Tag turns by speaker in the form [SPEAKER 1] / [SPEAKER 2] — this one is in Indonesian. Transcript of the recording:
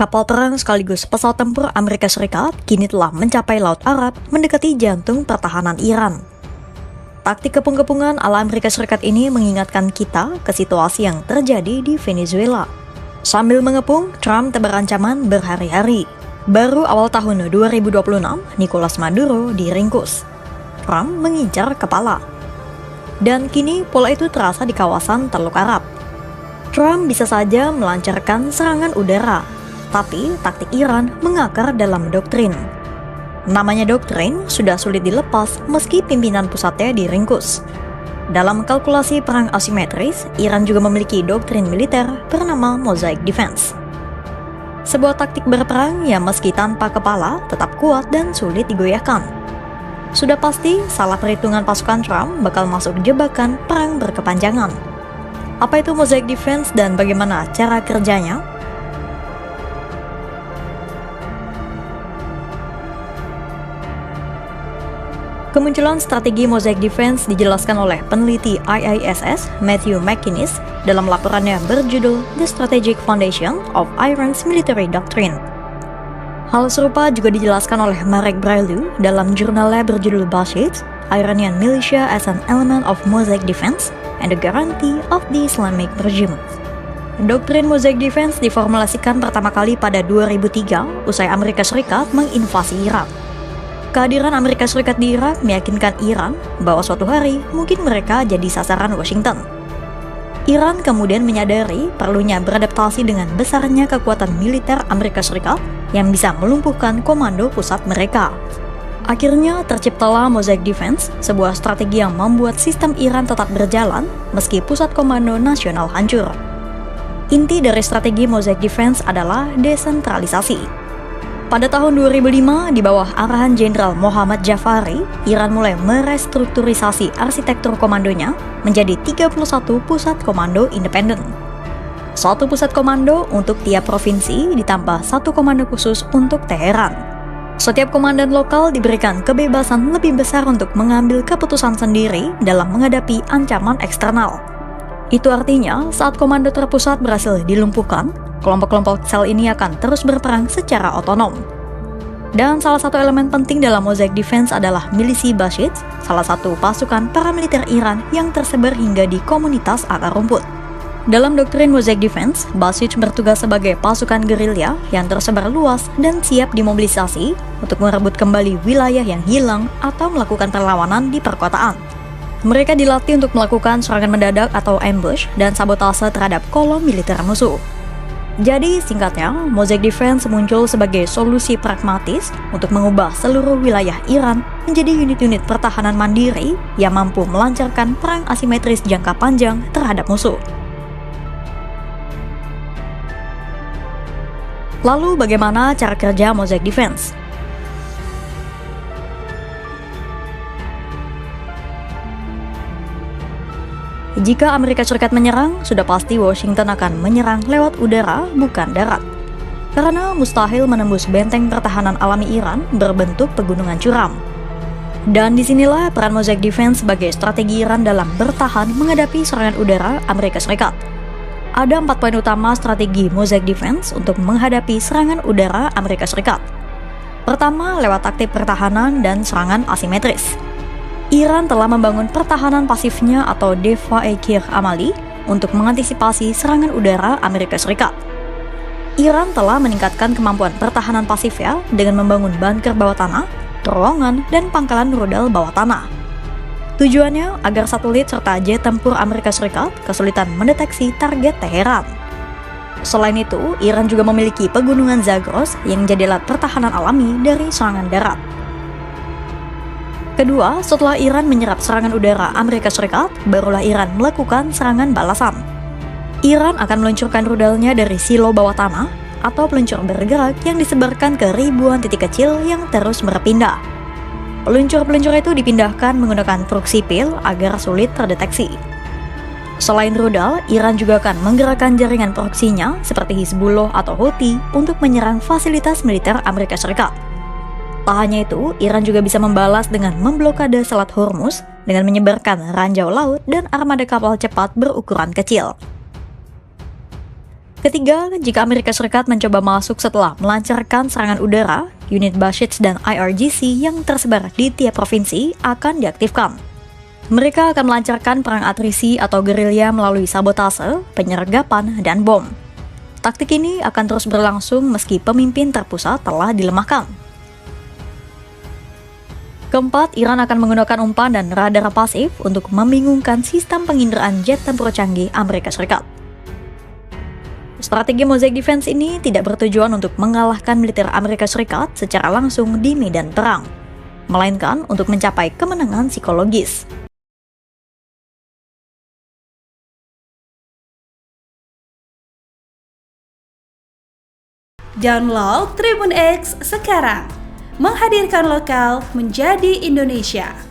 [SPEAKER 1] Kapal perang sekaligus pesawat tempur Amerika Serikat kini telah mencapai Laut Arab mendekati jantung pertahanan Iran. Taktik kepung-kepungan ala Amerika Serikat ini mengingatkan kita ke situasi yang terjadi di Venezuela. Sambil mengepung, Trump tebar ancaman berhari-hari. Baru awal tahun 2026, Nicolas Maduro diringkus. Trump mengincar kepala. Dan kini pola itu terasa di kawasan Teluk Arab. Trump bisa saja melancarkan serangan udara, tapi taktik Iran mengakar dalam doktrin. Namanya doktrin sudah sulit dilepas meski pimpinan pusatnya diringkus. Dalam kalkulasi perang asimetris, Iran juga memiliki doktrin militer bernama Mosaic Defense. Sebuah taktik berperang yang meski tanpa kepala tetap kuat dan sulit digoyahkan. Sudah pasti salah perhitungan pasukan Trump bakal masuk jebakan perang berkepanjangan. Apa itu Mosaic Defense dan bagaimana cara kerjanya? Kemunculan strategi Mosaic Defense dijelaskan oleh peneliti IISS Matthew McInnes dalam laporannya berjudul The Strategic Foundation of Iran's Military Doctrine. Hal serupa juga dijelaskan oleh Marek Brailu dalam jurnalnya berjudul Bashids, Iranian Militia as an Element of Mosaic Defense and the Guarantee of the Islamic Regime. Doktrin Mosaic Defense diformulasikan pertama kali pada 2003 usai Amerika Serikat menginvasi Irak. Kehadiran Amerika Serikat di Irak meyakinkan Iran bahwa suatu hari mungkin mereka jadi sasaran Washington. Iran kemudian menyadari perlunya beradaptasi dengan besarnya kekuatan militer Amerika Serikat yang bisa melumpuhkan komando pusat mereka. Akhirnya terciptalah Mosaic Defense, sebuah strategi yang membuat sistem Iran tetap berjalan meski pusat komando nasional hancur. Inti dari strategi Mosaic Defense adalah desentralisasi. Pada tahun 2005, di bawah arahan Jenderal Mohammad Jafari, Iran mulai merestrukturisasi arsitektur komandonya menjadi 31 pusat komando independen. Satu pusat komando untuk tiap provinsi ditambah satu komando khusus untuk Teheran. Setiap komandan lokal diberikan kebebasan lebih besar untuk mengambil keputusan sendiri dalam menghadapi ancaman eksternal. Itu artinya, saat komando terpusat berhasil dilumpuhkan, kelompok-kelompok sel ini akan terus berperang secara otonom. Dan salah satu elemen penting dalam Mosaic Defense adalah milisi Bashids, salah satu pasukan paramiliter Iran yang tersebar hingga di komunitas akar rumput. Dalam doktrin Mosaic Defense, Bashids bertugas sebagai pasukan gerilya yang tersebar luas dan siap dimobilisasi untuk merebut kembali wilayah yang hilang atau melakukan perlawanan di perkotaan. Mereka dilatih untuk melakukan serangan mendadak atau ambush dan sabotase terhadap kolom militer musuh. Jadi singkatnya, Mosaic Defense muncul sebagai solusi pragmatis untuk mengubah seluruh wilayah Iran menjadi unit-unit pertahanan mandiri yang mampu melancarkan perang asimetris jangka panjang terhadap musuh. Lalu bagaimana cara kerja Mosaic Defense? Jika Amerika Serikat menyerang, sudah pasti Washington akan menyerang lewat udara, bukan darat. Karena mustahil menembus benteng pertahanan alami Iran berbentuk pegunungan curam. Dan disinilah peran Mosaic Defense sebagai strategi Iran dalam bertahan menghadapi serangan udara Amerika Serikat. Ada 4 poin utama strategi Mosaic Defense untuk menghadapi serangan udara Amerika Serikat. Pertama, lewat taktik pertahanan dan serangan asimetris. Iran telah membangun pertahanan pasifnya atau Defa-e-Kir Amali untuk mengantisipasi serangan udara Amerika Serikat. Iran telah meningkatkan kemampuan pertahanan pasifnya dengan membangun bunker bawah tanah, terowongan, dan pangkalan rudal bawah tanah. Tujuannya agar satelit serta jet tempur Amerika Serikat kesulitan mendeteksi target Teheran. Selain itu, Iran juga memiliki pegunungan Zagros yang menjadi alat pertahanan alami dari serangan darat. Kedua, setelah Iran menyerap serangan udara Amerika Serikat, barulah Iran melakukan serangan balasan. Iran akan meluncurkan rudalnya dari silo bawah tanah atau peluncur bergerak yang disebarkan ke ribuan titik kecil yang terus berpindah. Peluncur-peluncur itu dipindahkan menggunakan truk sipil agar sulit terdeteksi. Selain rudal, Iran juga akan menggerakkan jaringan proksinya seperti Hizbullah atau Houthi untuk menyerang fasilitas militer Amerika Serikat. Tak hanya itu, Iran juga bisa membalas dengan memblokade Selat Hormuz dengan menyebarkan ranjau laut dan armada kapal cepat berukuran kecil. Ketiga, jika Amerika Serikat mencoba masuk setelah melancarkan serangan udara, unit Bashids dan IRGC yang tersebar di tiap provinsi akan diaktifkan. Mereka akan melancarkan perang atrisi atau gerilya melalui sabotase, penyergapan, dan bom. Taktik ini akan terus berlangsung meski pemimpin terpusat telah dilemahkan. Keempat, Iran akan menggunakan umpan dan radar pasif untuk membingungkan sistem penginderaan jet tempur canggih Amerika Serikat. Strategi Mosaic Defense ini tidak bertujuan untuk mengalahkan militer Amerika Serikat secara langsung di medan perang, melainkan untuk mencapai kemenangan psikologis.
[SPEAKER 2] Download Tribun X sekarang, menghadirkan lokal menjadi Indonesia.